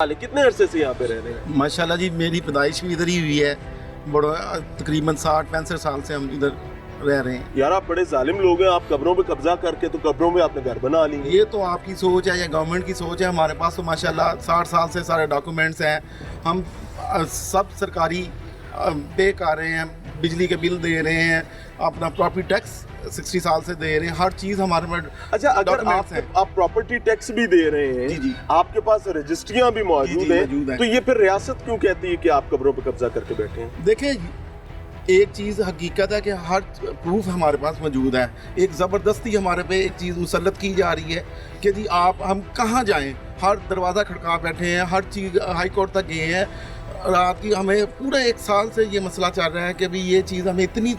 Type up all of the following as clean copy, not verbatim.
कितने अरसे से यहाँ पे रह रहे हैं? माशाल्लाह जी, मेरी पैदाइश भी इधर ही हुई है। बड़ा तकरीबन 60-65 साल से हम इधर रह रहे हैं। यार आप बड़े जालिम लोग हैं, आप कब्रों पे कब्जा करके तो कब्रों में आपने घर बना ली। ये तो आपकी सोच है या गवर्नमेंट की सोच है। हमारे पास तो माशाल्लाह 60 साल से सारे डॉक्यूमेंट्स हैं। हम सब सरकारी पे कर रहे हैं, बिजली के बिल दे रहे हैं, अपना प्रॉपर्टी टैक्स 60 साल से दे रहे हैं, हर चीज़ हमारे में। अच्छा, अगर आप प्रॉपर्टी टैक्स भी दे रहे हैं, जी जी, आपके पास रजिस्ट्रियां भी मौजूद हैं, तो ये फिर रियासत क्यों कहती है कि आप कब्रों पे कब्जा करके बैठे हैं? देखिए, एक चीज़ हकीकत है कि हर प्रूफ हमारे पास मौजूद है। एक ज़बरदस्ती हमारे पे एक चीज़ मुसल्लत की जा रही है कि जी हम कहाँ जाएं, हर दरवाज़ा खड़का बैठे हैं, हर चीज़ हाई कोर्ट तक गए हैं। रात की हमें पूरे 1 साल से ये मसला चल रहा है कि भाई ये चीज़ हमें इतनी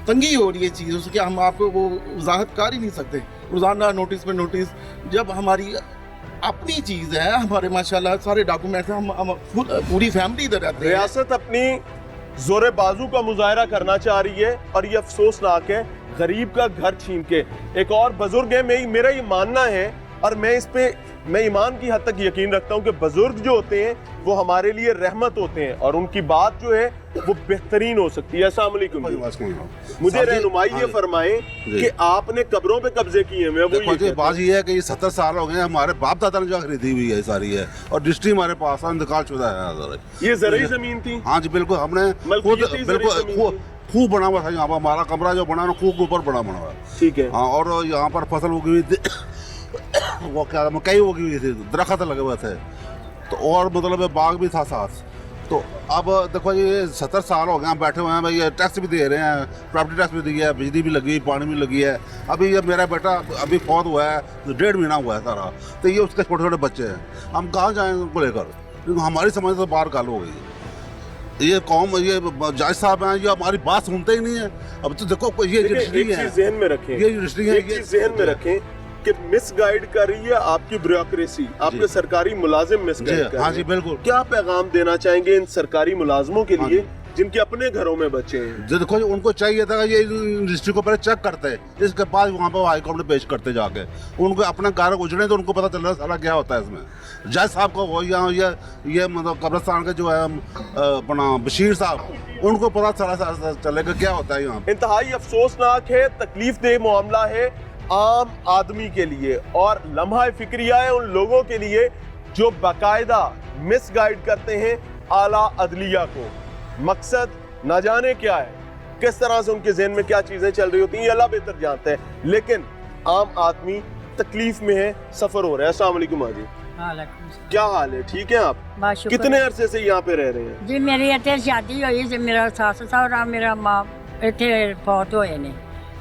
तंगी हो रही है चीज़ों से कि हम आपको वो वजाहत कर ही नहीं सकते। रोज़ाना नोटिस पे नोटिस, जब हमारी अपनी चीज़ है, हमारे माशाल्लाह सारे डॉक्यूमेंट्स हैं, हम खुद पूरी फैमिली इधर रहते हैं। रियासत अपनी जोरे बाजू का मुजाहरा करना चाह रही है और ये अफसोसनाक है, गरीब का घर छीन के। एक और बुजुर्ग है, मेरा ये मानना है और मैं ईमान की हद तक यकीन रखता हूँ कि बुजुर्ग जो होते हैं वो हमारे लिए रहमत होते हैं और उनकी बात जो है वो बेहतरीन हो सकती है। अस्सलाम वालेकुम। मुझे रहनुमाई ये फरमाएं कि आपने कब्रों पे कब्जे किए हैं। वो बात ये है कि 70 साल हो गए, हमारे बाप दादा ने जो खरीदी हुई है सारी है और डिस्ट्री हमारे पास इंतकाल शुदा है। ये ज़रूरी जमीन थी? हाँ जी बिल्कुल, हमने बिल्कुल खूब बना हुआ था यहाँ पर। हमारा कमरा जो बना ना खूब ऊपर बड़ा बना हुआ है। ठीक है। हाँ, और यहाँ पर फसल उगी हुई थी, वो क्या मकई उगी हुई थी, दरख्त लगे हुए थे, तो और मतलब बाग भी था साथ। तो अब देखो ये 70 साल हो गए हम बैठे हुए हैं भाई, ये टैक्स भी दे रहे हैं, प्रॉपर्टी टैक्स भी दिया है, बिजली भी लगी, पानी भी लगी है। अभी ये मेरा बेटा अभी फौत हुआ है, 1.5 महीना हुआ है सारा, तो ये उसके छोटे छोटे बच्चे हैं, हम कहाँ जाएँ उनको लेकर? क्योंकि हमारी समझ से बाहर गाल हो गई। ये कौम, ये जज साहब हैं, ये हमारी बात सुनते ही नहीं है। अब तो देखो ये रजिस्ट्री है, ज़हन में रखें, ये रजिस्ट्री है, ये ज़हन में रखें कि मिसगाइड कर रही है आपकी ब्यूरोक्रेसी, आपके सरकारी मुलाजिम मिसगाइड कर रहे हैं। हाँ जी बिल्कुल। क्या पैगाम देना चाहेंगे इन सरकारी मुलाजमों के लिए जिनके अपने घरों में बच्चे हैं? जो देखो उनको चाहिए था ये रजिस्ट्री को पहले चेक करते, इसके बाद वहाँ पर हाई कोर्ट में पेश करते जाके, उनको अपने घर उजड़े तो उनको पता चल रहा सारा क्या होता है इसमें। जज साहब को वो यहाँ ये मतलब कब्रिस्तान के जो है अपना बशीर साहब, उनको पता सारा चलेगा क्या होता है यहाँ। इंतहाई अफसोसनाक है, तकलीफ देह मामला है आम आदमी के लिए और लम्हा फिक्रिया है उन लोगों के लिए जो बाकायदा मिसगाइड करते हैं आला अदलिया को। मकसद न जाने क्या है, किस तरह से उनके जहन में क्या चीजें चल रही होती हैं, अल्लाह बेहतर जानते हैं, लेकिन आम आदमी तकलीफ में है, सफर हो रहा है। अस्सलाम वालेकुम जी। क्या हाल है? ठीक है आप? कितने अरसे से यहाँ पे रह रहे हैं? जी मेरी इतने शादी हुई से मेरा सस सहुरा मेरा माँ इतने फौत होए ने।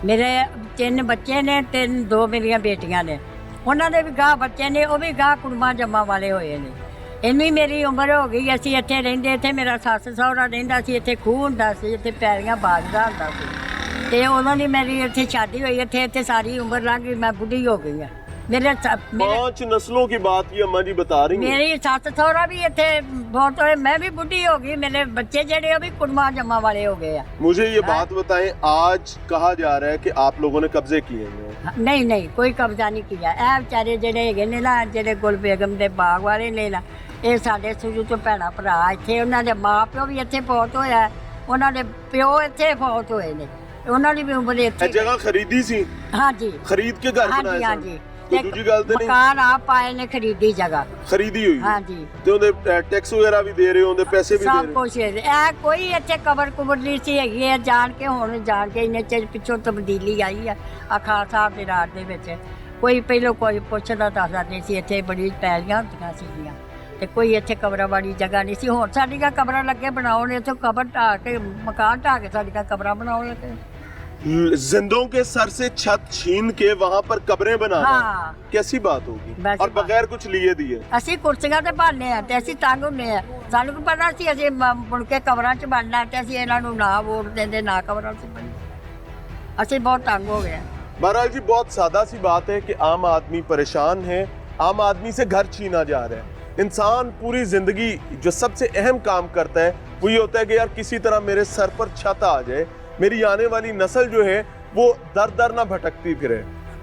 मेरे 3 बच्चे ने, 2 मेरिया बेटियां ने, उन्होंने भी गाह बच्चे ने, वो भी गाह कुड़मा जम्मा वाले होए ने। इन्नी मेरी उम्र हो गई, असी इत्थे रहिंदे थे, मेरा सस सहुरा रहिंदा सी, इत्थे खूह हुंदा सी, इत्थे पैरियां बाजदा हुंदा सी, ते उन्हों दी मेरी इत्थे शादी हुई, इत्थे सारी उम्र लंघ गई, मैं बुढ़ी हो गई। मेरे 5 नस्लों की बात ये अम्मा जी बता रही हैं। मेरी सस सहुरा भी इत्थे बहुत होए, मैं भी बुढ़ी हो गई, मेरे बच्चे जेडे भी कुड़मा जम्मा वाले हो गए। मुझे ये बात बताएं, आज कहा जा रहा है कि आप लोगों ने कब्जे किए हैं। नहीं, कोई कब्जा नहीं किया। ए बेचारे जेडे हैगे ने ना, जेडे गुल बेगम दे बाग वाले ने ना, ਇਹ ਸਾਡੇ ਸ਼ੁਰੂ ਤੋਂ ਭੈਣਾ ਭਰਾ ਇੱਥੇ, ਉਹਨਾਂ ਦੇ ਮਾਂ ਪਿਓ ਵੀ ਇੱਥੇ ਫੌਤ ਹੋਇਆ, ਉਹਨਾਂ ਦੇ ਪਿਓ ਇੱਥੇ ਫੌਤ ਹੋਏ ਨੇ, ਉਹਨਾਂ ਦੀ ਵੀ ਉਮਰ ਇੱਥੇ। ਇਹ ਜਗ੍ਹਾ ਖਰੀਦੀ ਸੀ? ਹਾਂਜੀ, ਖਰੀਦ ਕੇ ਘਰ ਬਣਾਇਆ ਸੀ? ਹਾਂਜੀ। ਦੂਜੀ ਗੱਲ ਤੇ ਨਹੀਂ, ਮਕਾਨ ਆਪ ਪਾਏ ਨੇ, ਖਰੀਦੀ ਜਗ੍ਹਾ ਖਰੀਦੀ ਹੋਈ। ਹਾਂਜੀ। ਤੇ ਉਹਦੇ ਟੈਕਸ ਵਗੈਰਾ ਵੀ ਦੇ ਰਹੇ ਹੋ, ਉਹਦੇ ਪੈਸੇ ਵੀ ਦੇ ਰਹੇ ਸਭ ਕੁਝ ਇਹ ਕੋਈ ਇੱਥੇ ਕਬਰ ਕੁਬਰ ਨਹੀਂ ਸੀ ਹੈਗੀ, ਇਹ ਜਾਣ ਕੇ ਹੁਣ ਜਾਣ ਕੇ ਇੰਨੇ ਚਿਰ ਪਿੱਛੋਂ ਤਬਦੀਲੀ ਆਈ ਆ ਖਾਲਸਾ ਸਾਹਿਬ ਦੇ ਰਾਜ ਦੇ ਵਿੱਚ। ਕੋਈ ਪਹਿਲੋਂ ਕੋਈ ਪੁੱਛਦਾ ਦੱਸਦਾ ਨਹੀਂ ਸੀ, ਇੱਥੇ ਬੜੀ ਪੈਲੀਆਂ ਹੁੰਦੀਆਂ ਸੀਗੀਆਂ ਤੇ ਕੋਈ ਇੱਥੇ ਕਬਰਾਂ ਵਾਲੀ ਜਗ੍ਹਾ ਨਹੀਂ ਸੀ। ਹੁਣ ਸਾਡੀਆਂ ਕਬਰਾਂ ਲੱਗੇ ਬਣਾਉਣ, ਇੱਥੇ ਕਬਰ ਢਾਹ ਕੇ ਮਕਾਨ ਢਾਹ ਕੇ ਸਾਡੀਆਂ ਕਬਰਾਂ ਬਣਾਉਣ ਲੱਗੇ। जिंदों के सर से छत छीन के वहाँ पर कब्रें बनाना, हाँ। कैसी बात होगी? और बगैर कुछ लिए दिए। ਅਸੀਂ ਕੁਰਸੀਆਂ ਤੇ ਭਾਲਨੇ ਆ ਤੇ ਅਸੀਂ ਤੰਗ ਹੁੰਨੇ ਆ, ਸਾਨੂੰ ਕੀ ਪਤਾ ਸੀ ਅਸੀਂ ਮੁੜ ਕੇ ਕਬਰਾਂ 'ਚ ਬਣਨਾ, ਤੇ ਅਸੀਂ ਇਹਨਾਂ ਨੂੰ ਨਾ ਵੋਟ ਦਿੰਦੇ, ਨਾ ਕਬਰਾਂ 'ਚ ਬਣਨਾ। ਅਸੀਂ बहुत तंग हो गए। बहरहाल जी, बहुत सादा सी बात है कि आम आदमी परेशान है, आम आदमी से घर छीना जा रहा है। इंसान पूरी जिंदगी जो सबसे अहम काम करता है वो ये होता है कि यार किसी तरह मेरे सर पर छत आ जाए, मेरी आने वाली नस्ल जो है वो दर दर ना भटकती फिरे।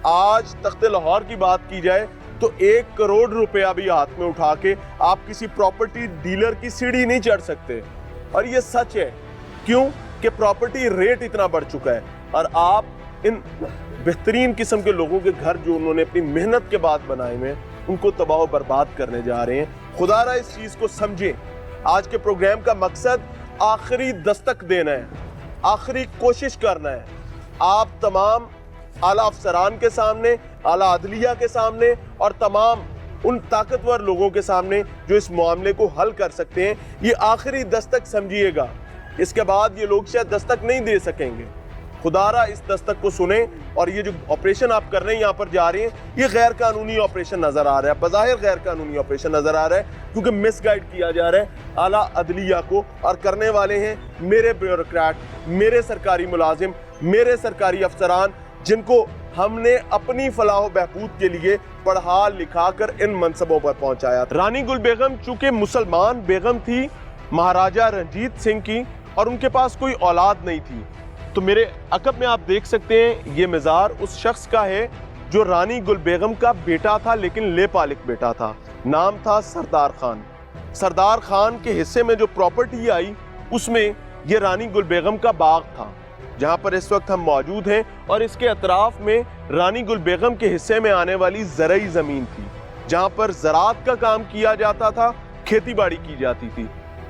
आज तख्ते लाहौर की बात की जाए, तो 1 करोड़ रुपया भी हाथ में उठा के आप किसी प्रॉपर्टी डीलर की सीढ़ी नहीं चढ़ सकते। और ये सच है, क्यों कि प्रॉपर्टी रेट इतना बढ़ चुका है और आप इन बेहतरीन किस्म के लोगों के घर जो उन्होंने अपनी मेहनत के बाद बनाए हुए उनको तबाह बर्बाद करने जा रहे हैं। खुदारा इस चीज को समझें। आज के प्रोग्राम का मकसद आखिरी दस्तक देना है, आखिरी कोशिश करना है। आप तमाम आला अफसरान के सामने, आला अदलिया के सामने और तमाम उन ताकतवर लोगों के सामने जो इस मामले को हल कर सकते हैं, ये आखिरी दस्तक समझिएगा। इसके बाद ये लोग शायद दस्तक नहीं दे सकेंगे। खुदारा इस दस्तक को सुने और ये जो ऑपरेशन आप कर रहे हैं, यहाँ पर जा रहे हैं, ये गैर कानूनी ऑपरेशन नजर आ रहा है, बज़ाहिर गैर कानूनी ऑपरेशन नजर आ रहा है क्योंकि मिसगाइड किया जा रहा है आला अदलिया को और करने वाले हैं मेरे ब्यूरोक्रेट, मेरे सरकारी मुलाजिम, मेरे सरकारी अफसरान, जिनको हमने अपनी फलाह बहबूद के लिए पढ़ा लिखा कर इन मनसबों पर पहुंचाया। रानी गुल बेगम चूंकि मुसलमान बेगम थी महाराजा रंजीत सिंह की और उनके पास कोई औलाद नहीं थी, तो मेरे अकब में आप देख सकते हैं ये मज़ार उस शख्स का है जो रानी गुल बेगम का बेटा था, लेकिन लेपालिक बेटा था। नाम था सरदार खान। सरदार खान के हिस्से में जो प्रॉपर्टी आई उसमें ये रानी गुल बेगम का बाग था जहाँ पर इस वक्त हम मौजूद हैं, और इसके अतराफ में रानी गुल बेगम के हिस्से में आने वाली ज़रई ज़मीन थी जहाँ पर ज़राअत का काम किया जाता था, खेती बाड़ी की जाती थी।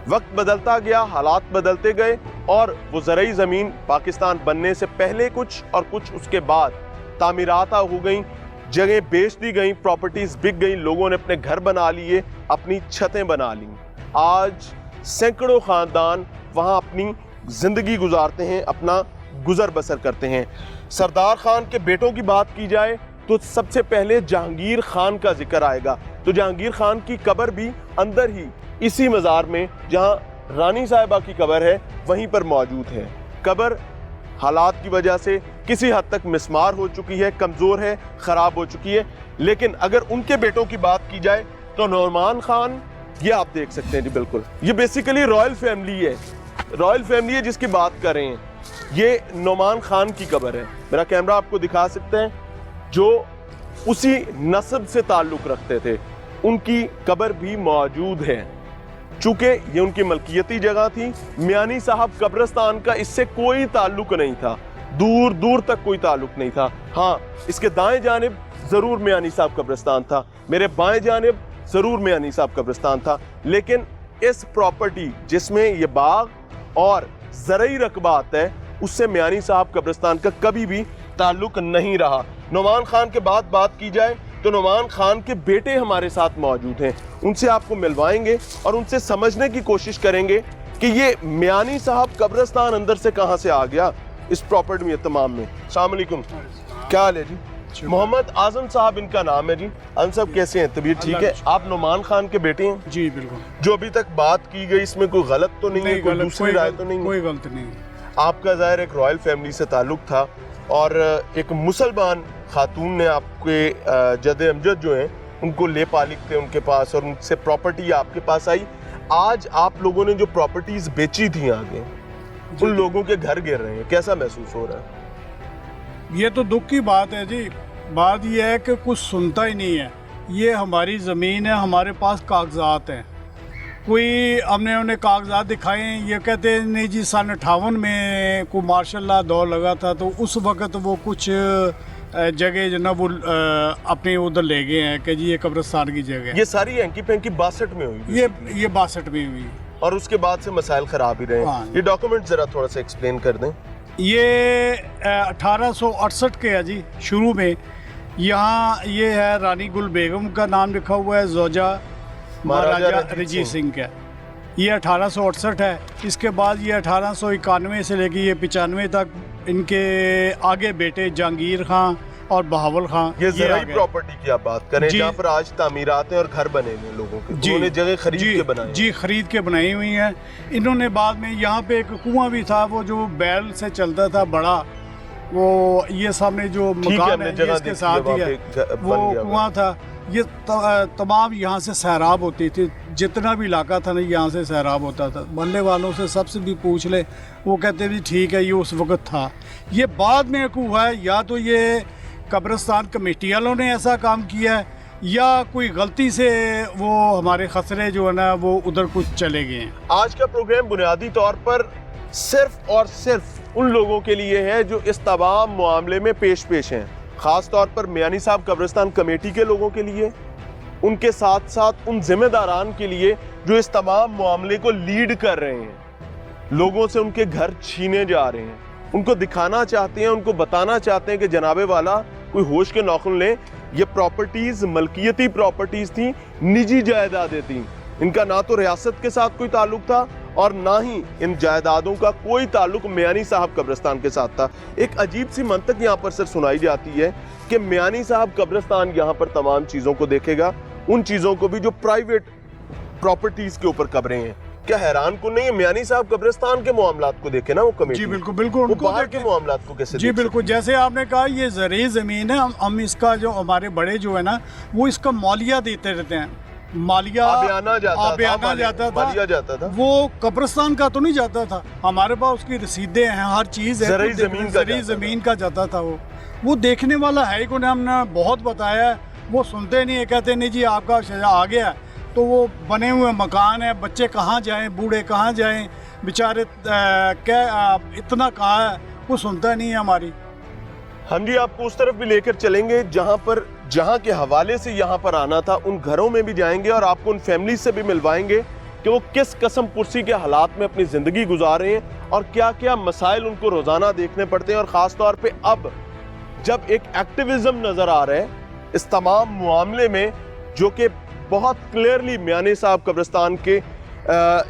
वक्त बदलता गया, हालात बदलते गए और वो ज़रई ज़मीन पाकिस्तान बनने से पहले कुछ और कुछ उसके बाद तामीरात हो गई, जगह बेच दी गई, प्रॉपर्टीज़ बिक गई, लोगों ने अपने घर बना लिए, अपनी छतें बना ली। आज सैकड़ों ख़ानदान वहाँ अपनी ज़िंदगी गुजारते हैं, अपना गुजर बसर करते हैं। सरदार खान के बेटों की बात की जाए तो सबसे पहले जहांगीर खान का जिक्र आएगा। तो जहांगीर खान की कब्र भी अंदर ही इसी मज़ार में जहां रानी साहिबा की कब्र है वहीं पर मौजूद है। कब्र हालात की वजह से किसी हद तक मिस्मार हो चुकी है, कमज़ोर है, ख़राब हो चुकी है, लेकिन अगर उनके बेटों की बात की जाए तो नौमान खान, ये आप देख सकते हैं जी, बिल्कुल ये बेसिकली रॉयल फैमिली है, रॉयल फैमिली है जिसकी बात कर रहे हैं। ये नौमान खान की कब्र है, मेरा कैमरा आपको दिखा सकते हैं, जो उसी नस्ब से ताल्लुक़ रखते थे, उनकी कब्र भी मौजूद है। चूंकि ये उनकी मलकियती जगह थी, मियानी साहब कब्रिस्तान का इससे कोई ताल्लुक नहीं था, दूर दूर तक कोई ताल्लुक नहीं था। हाँ, इसके दाएं जानिब ज़रूर मियानी साहब कब्रिस्तान था, मेरे बाएं जानिब ज़रूर मियानी साहब कब्रिस्तान था, लेकिन इस प्रॉपर्टी जिसमें ये बाग और ज़रई रकबा आता है उससे मियानी साहब कब्रिस्तान का कभी भी ताल्लुक नहीं रहा। नौमान खान के बाद बात की जाए तो नौमान खान के बेटे हमारे साथ मौजूद हैं, उनसे आपको मिलवाएंगे और उनसे समझने की कोशिश करेंगे कि ये मियानी साहब कब्रिस्तान अंदर से कहां से आ गया इस प्रॉपर्टी में तमाम में। अस्सलाम वालेकुम, क्या हाल है जी? मोहम्मद आजम साहब इनका नाम है जी। आजम साहब कैसे हैं, तबीयत ठीक है? आप नौमान खान के बेटे हैं? जी बिल्कुल। जो अभी तक बात की गई इसमें कोई गलत तो नहीं है, कोई दूसरी राय तो नहीं? कोई गलत नहीं। आपका ज़ाहिर एक रॉयल फैमिली से ताल्लुक था और एक मुसलमान खातून ने आपके जद अमजद जो हैं उनको ले पालिक थे उनके पास और उनसे प्रॉपर्टी आपके पास आई। आज आप लोगों ने जो प्रॉपर्टीज बेची थी आगे, उन लोगों के घर गिर रहे हैं, कैसा महसूस हो रहा है? ये तो दुख की बात है जी। बात ये है कि कुछ सुनता ही नहीं है। ये हमारी ज़मीन है, हमारे पास कागजात हैं, कोई हमने उन्हें कागजात दिखाए हैं, ये कहते हैं नहीं जी सन 58 में को मार्शल लॉ दौर लगा था तो उस वक़्त वो कुछ जगह जो ना वो अपने उधर ले गए हैं कि जी ये कब्रिस्तान की जगह है। ये सारी हैंकी पैंकी 62 में हुई? ये 62 में हुई और उसके बाद से मसाइल खराब ही रहे। हाँ। ये डॉक्यूमेंट जरा थोड़ा सा एक्सप्लेन कर दें। ये 1868 के है जी। शुरू में यहाँ ये है रानी गुल बेगम का नाम लिखा हुआ है, जोजा महाराजा रंजीत सिंह का। ये 1868 है। इसके बाद ये 1891 से लेके ये 95 तक इनके आगे बेटे जहांगीर खान और बहावल खान। ये ज़राई प्रॉपर्टी की आप बात करें जहाँ पर आज तामीरात हैं और घर बने हुए लोगों के, उन्होंने जगह खरीद के बनाई? जी, खरीद के बनाई हुई हैं इन्होंने। बाद में यहाँ पे एक कुआं भी था, वो जो बैल से चलता था बड़ा, वो ये सामने जो मकान है इसके साथ ही है, वो कुआं था। ये तमाम यहाँ से सैराब होती थी, जितना भी इलाका था ना यहाँ से सैराब होता था। मोहल्ले वालों से सबसे भी पूछ ले, वो कहते भी ठीक है ये उस वक़्त था। ये बाद में हुआ है, या तो ये कब्रिस्तान कमेटी वालों ने ऐसा काम किया है या कोई गलती से वो हमारे खसरे जो है ना वो उधर कुछ चले गए हैं। आज का प्रोग्राम बुनियादी तौर पर सिर्फ और सिर्फ उन लोगों के लिए है जो इस तमाम मामले में पेश हैं, ख़ास तौर पर मियानी साहब कब्रिस्तान कमेटी के लोगों के लिए, उनके साथ साथ उन जिम्मेदारान के लिए जो इस तमाम मामले को लीड कर रहे हैं, लोगों से उनके घर छीने जा रहे हैं, उनको दिखाना चाहते हैं, उनको बताना चाहते हैं कि जनाबे वाला कोई होश के नौखुन लें, ये प्रॉपर्टीज मलकियती प्रॉपर्टीज थी, निजी जायदादें थी, इनका ना तो रियासत के साथ कोई ताल्लुक था और ना ही इन जायदादों का कोई ताल्लुक मियानी साहब कब्रिस्तान के साथ था। एक अजीब सी मंतक यहाँ पर सिर्फ सुनाई जाती है कि मियानी साहब कब्रिस्तान यहाँ पर तमाम चीज़ों को देखेगा, उन चीज़ों को भी जो प्राइवेट प्रॉपर्टीज के ऊपर कब्रें हैं। क्या हैरान को नहीं है, मियानी साहब कब्रिस्तान के मामलात को देखे ना वो कमेटी। जी बिल्कुल बिल्कुल, वो उनको बाहर के देखें। मामलात को कैसे जी बिल्कुल, जैसे आपने कहा ये ज़रूरी ज़मीन है, हम इसका जो हमारे बड़े जो है ना वो इसका मालिया देते रहते हैं, मालिया आबियाना जाता था, वो कब्रिस्तान का तो नहीं जाता था, हमारे पास उसकी रसीदें हैं, हर चीज़ है, ज़रूरी ज़मीन का जाता था। वो देखने वाला है को हमने बहुत बताया, वो सुनते नहीं है, कहते नहीं जी आपका सजा आ गया, तो वो बने हुए मकान है, बच्चे कहाँ जाएं, बूढ़े कहाँ जाएं, बेचारे क्या इतना कहाँ है, वो सुनता नहीं है हमारी। हम जी आपको उस तरफ भी लेकर चलेंगे जहां के हवाले से यहाँ पर आना था, उन घरों में भी जाएंगे और आपको उन फैमिली से भी मिलवाएंगे कि वो किस कसम पुरसी के हालात में अपनी ज़िंदगी गुजार रहे हैं और क्या क्या मसाइल उनको रोज़ाना देखने पड़ते हैं। और ख़ास तौर पे अब जब एक एक्टिविज़म नज़र आ रहा है इस तमाम मामले में, जो कि बहुत क्लियरली मियानी साहब कब्रिस्तान के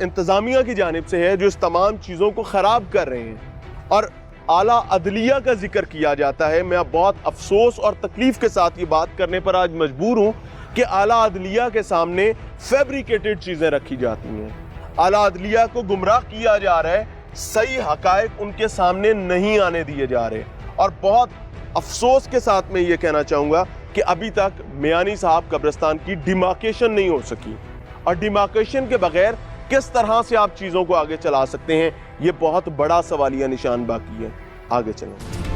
इंतज़ामिया की जानिब से है, जो इस तमाम चीज़ों को ख़राब कर रहे हैं और आला अदलिया का जिक्र किया जाता है। मैं अब बहुत अफसोस और तकलीफ के साथ ये बात करने पर आज मजबूर हूँ कि आला अदलिया के सामने फैब्रिकेटेड चीज़ें रखी जाती हैं, आला अदलिया को गुमराह किया जा रहा है, सही हकायक उनके सामने नहीं आने दिए जा रहे। और बहुत अफसोस के साथ मैं ये कहना चाहूँगा कि अभी तक मियानी साहब कब्रिस्तान की डिमार्केशन नहीं हो सकी, और डिमार्केशन के बगैर किस तरह से आप चीज़ों को आगे चला सकते हैं, ये बहुत बड़ा सवालिया निशान बाकी है। आगे चलें।